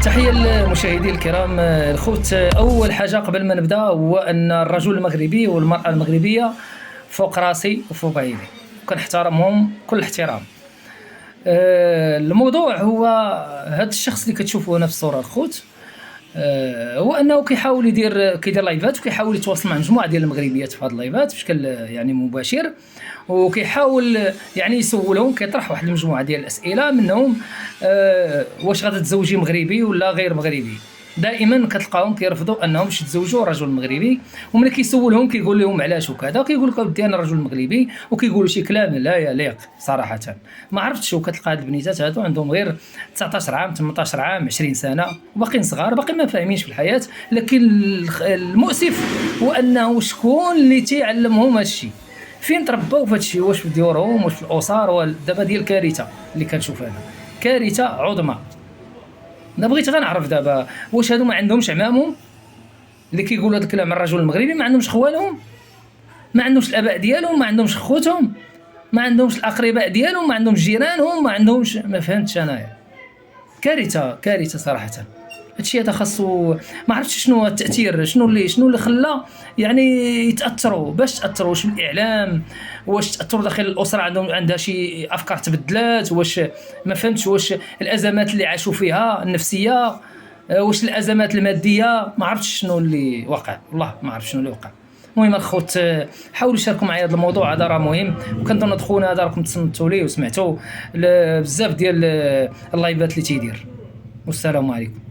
تحية للمشاهدين الكرام الخوت. أول حاجة قبل ما نبدأ هو أن الرجل المغربي والمرأة المغربية فوق راسي وفوق عيني وكنحترمهم كل احترام. الموضوع هو هذا الشخص اللي كتشوفوه هنا في الصورة الخوت، هو انه كيدير لايفات وكيحاول يتواصل مع مجموعه ديال المغربيات في هذه اللايفات بشكل يعني مباشر، وكيحاول يعني يسولهم، كيطرح واحد المجموعه ديال الاسئله منهم واش غادي تزوجي مغربي ولا غير مغربي. دائما كتلقاهم كيرفضوا انهم يتزوجوا رجل مغربي، وملي كيسولهم كيقول لهم علاش وكذا، كيقول لك اودي انا رجل مغربي، وكيقولوا شي كلام لا يليق صراحه. ما عرفتش، وكتلقى هاد البنيتات هادو عندهم غير 19 عام 18 عام 20 سنه وباقيين صغار، باقي ما فاهمينش في الحياه. لكن المؤسف هو انه شكون اللي تيعلمهم هادشي، فين تربوا في هادشي، واش في ديورهم واش في الاسر. دابا ديال الكارثه اللي كنشوف انا، كارثه عظمى. انا بغيت غنعرف دابا واش هادو ما عندهمش عمامهم اللي كيقولوا هذا الكلام على الرجل المغربي، ما عندهمش خوالهم، ما عندهمش الاباء ديالهم، ما عندهمش خوتهم، ما عندهمش الاقرباء ديالهم، ما عندهمش جيرانهم، ما عندهمش، ما فهمتش انايا. كارثه كارثه صراحه. هادشي هذا خاصو، ما عرفتش شنو هو التاثير، شنو اللي خلى يعني يتاثروا، باش تاثروا واش بالاعلام، واش تاثروا داخل الاسره عندها شي افكار تبدلات، واش ما فهمتش، واش الازمات اللي عاشوا فيها النفسيه، واش الازمات الماديه، ما عرفتش شنو اللي وقع، والله ما عرفت شنو اللي وقع. المهم الخوت، حاولوا شاركوا معايا هذا الموضوع، هذا راه مهم، وكنظن خونا هذا راكم تصنتوا ليه وسمعتوا بزاف ديال اللايفات اللي تيدير. والسلام عليكم.